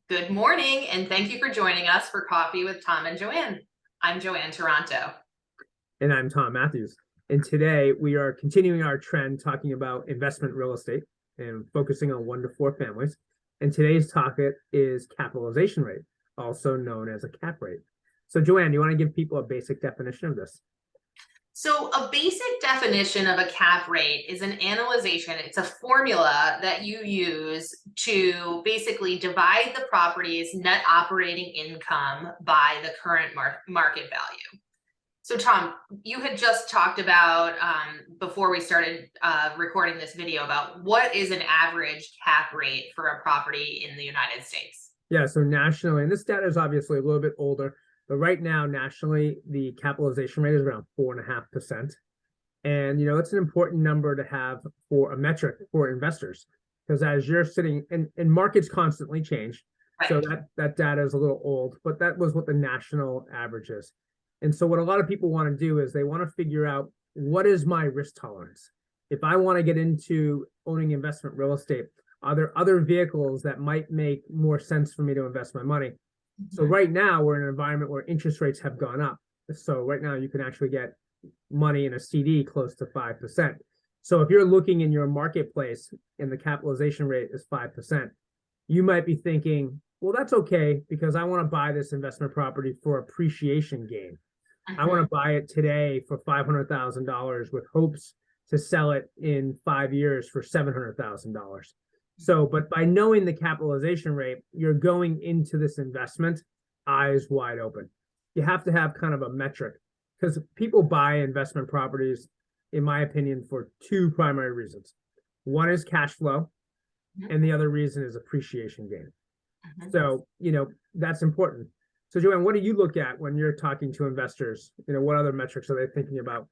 Good morning, and thank you for joining us for Coffee with Tom and Joanne. I'm Joanne Toronto. And I'm Tom Matthews. And today we are continuing our trend talking about investment real estate and focusing on 1 to 4 families. And today's topic is capitalization rate, also known as a cap rate. So Joanne, do you want to give people a basic definition of this? So a basic definition of a cap rate is an analyzation. It's a formula that you use to basically divide the property's net operating income by the current market value. So Tom, you had just talked about, before we started recording this video, about what is an average cap rate for a property in the United States. Yeah, so nationally, and this data is obviously a little bit older, but right now, nationally, the capitalization rate is around 4.5%. And, it's an important number to have for a metric for investors, because as you're sitting, and markets constantly change. Right. So that data is a little old, but that was what the national average is. And so what a lot of people want to do is they want to figure out, what is my risk tolerance? If I want to get into owning investment real estate, are there other vehicles that might make more sense for me to invest my money? So right now we're in an environment where interest rates have gone up. So right now you can actually get money in a CD close to 5%. So if you're looking in your marketplace and the capitalization rate is 5%, you might be thinking, well, that's okay, because I want to buy this investment property for appreciation gain. I want to buy it today for $500,000 with hopes to sell it in 5 years for $700,000. So, but by knowing the capitalization rate, you're going into this investment eyes wide open. You have to have kind of a metric, because people buy investment properties, in my opinion, for 2 primary reasons. One is cash flow, and the other reason is appreciation gain. So, that's important. So Joanne, what do you look at when you're talking to investors? What other metrics are they thinking about?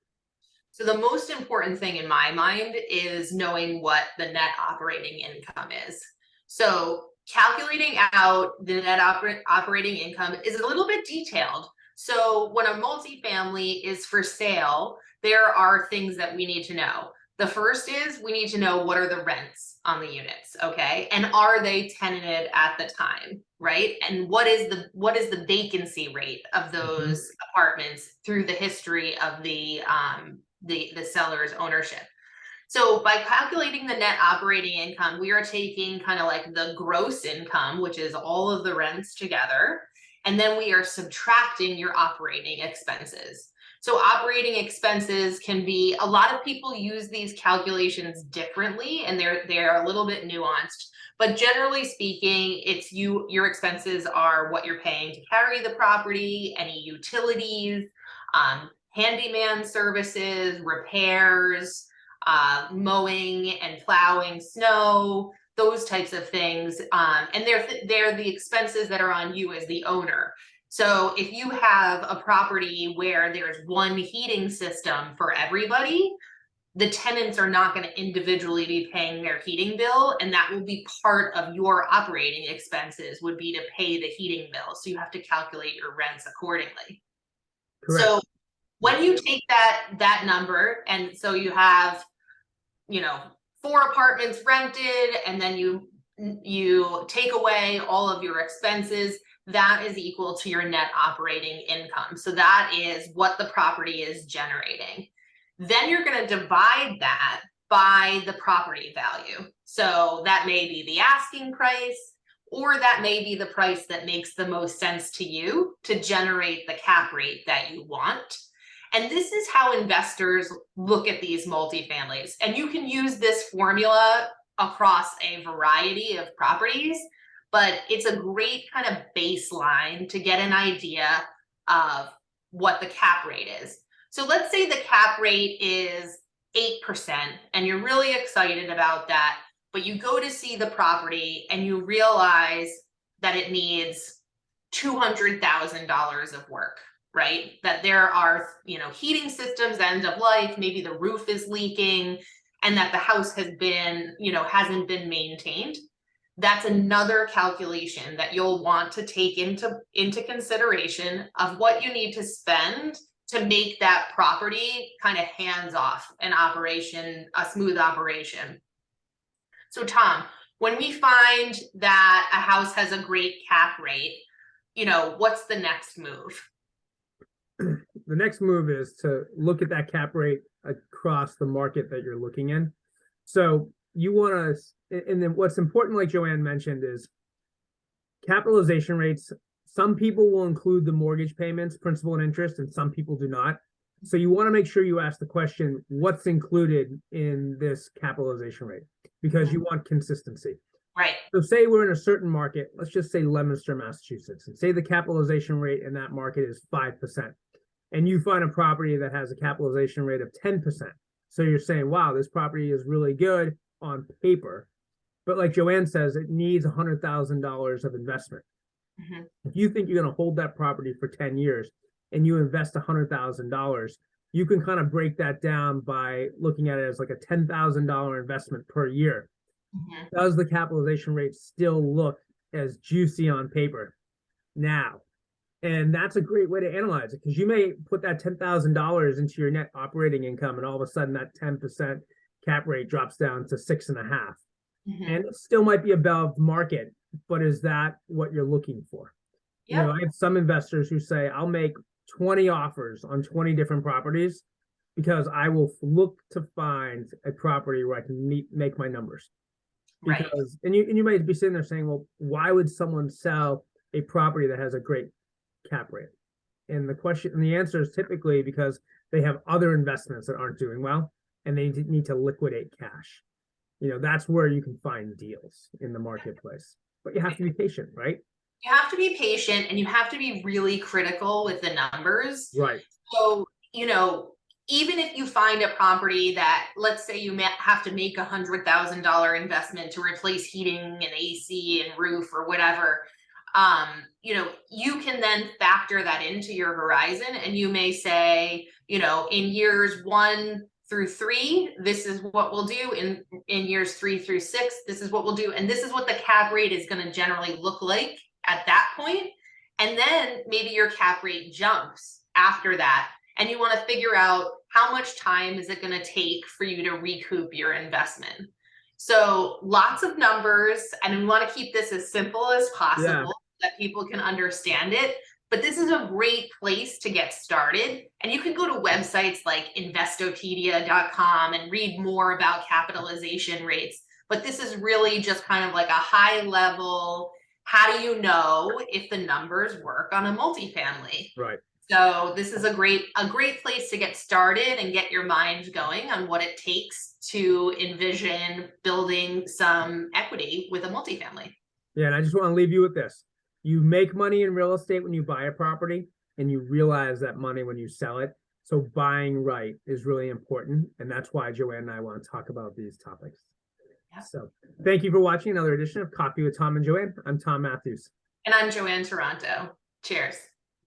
So the most important thing in my mind is knowing what the net operating income is. So calculating out the net operating income is a little bit detailed. So when a multifamily is for sale, there are things that we need to know. The first is we need to know, what are the rents on the units, okay? And are they tenanted at the time, right? And what is the vacancy rate of those apartments through the history of the seller's ownership? So by calculating the net operating income, we are taking kind of like the gross income, which is all of the rents together, and then we are subtracting your operating expenses. So operating expenses can be, a lot of people use these calculations differently, and they're a little bit nuanced, but generally speaking, it's your expenses are what you're paying to carry the property, any utilities, handyman services, repairs, mowing and plowing snow, those types of things. And they're the expenses that are on you as the owner. So if you have a property where there's one heating system for everybody, the tenants are not going to individually be paying their heating bill, and that will be part of your operating expenses, would be to pay the heating bill. So you have to calculate your rents accordingly. Correct. So when you take that number, and so you have, 4 apartments rented, and then you take away all of your expenses, that is equal to your net operating income. So that is what the property is generating. Then you're going to divide that by the property value. So that may be the asking price, or that may be the price that makes the most sense to you to generate the cap rate that you want. And this is how investors look at these multifamilies. And you can use this formula across a variety of properties, but it's a great kind of baseline to get an idea of what the cap rate is. So let's say the cap rate is 8%, and you're really excited about that, but you go to see the property and you realize that it needs $200,000 of work, right? That there are, heating systems end of life, maybe the roof is leaking, and that the house has been, hasn't been maintained. That's another calculation that you'll want to take into consideration of what you need to spend to make that property kind of hands off an operation, a smooth operation. So Tom, when we find that a house has a great cap rate, what's the next move? The next move is to look at that cap rate across the market that you're looking in. So you want to, and then what's important, like Joanne mentioned, is capitalization rates. Some people will include the mortgage payments, principal and interest, and some people do not. So you want to make sure you ask the question, what's included in this capitalization rate? Because you want consistency. Right. So say we're in a certain market, let's just say Leominster, Massachusetts, and say the capitalization rate in that market is 5%. And you find a property that has a capitalization rate of 10%. So you're saying, wow, this property is really good on paper. But like Joanne says, it needs $100,000 of investment. Mm-hmm. If you think you're going to hold that property for 10 years and you invest $100,000, you can kind of break that down by looking at it as like a $10,000 investment per year. Mm-hmm. Does the capitalization rate still look as juicy on paper now? And that's a great way to analyze it, because you may put that $10,000 into your net operating income, and all of a sudden that 10% cap rate drops down to 6.5%. Mm-hmm. And it still might be above market, but is that what you're looking for? Yep. I have some investors who say, I'll make 20 offers on 20 different properties because I will look to find a property where I can make my numbers. Because, right. And you might be sitting there saying, well, why would someone sell a property that has a great cap rate? And the answer is typically because they have other investments that aren't doing well and they need to liquidate cash. That's where you can find deals in the marketplace, but you have to be patient, right? You have to be patient, and you have to be really critical with the numbers. Right. So, even if you find a property that, let's say you have to make $100,000 investment to replace heating and AC and roof or whatever, you can then factor that into your horizon, and you may say, in years 1 through 3, this is what we'll do. In years 3 through 6, this is what we'll do, and this is what the cap rate is going to generally look like at that point. And then maybe your cap rate jumps after that, and you want to figure out how much time is it going to take for you to recoup your investment. So lots of numbers, and we want to keep this as simple as possible, that people can understand it. But this is a great place to get started. And you can go to websites like investopedia.com and read more about capitalization rates. But this is really just kind of like a high level, how do you know if the numbers work on a multifamily? Right. So this is a great place to get started and get your mind going on what it takes to envision building some equity with a multifamily. Yeah, and I just want to leave you with this. You make money in real estate when you buy a property, and you realize that money when you sell it. So buying right is really important. And that's why Joanne and I want to talk about these topics. Yeah. So thank you for watching another edition of Coffee with Tom and Joanne. I'm Tom Matthews. And I'm Joanne Toronto. Cheers.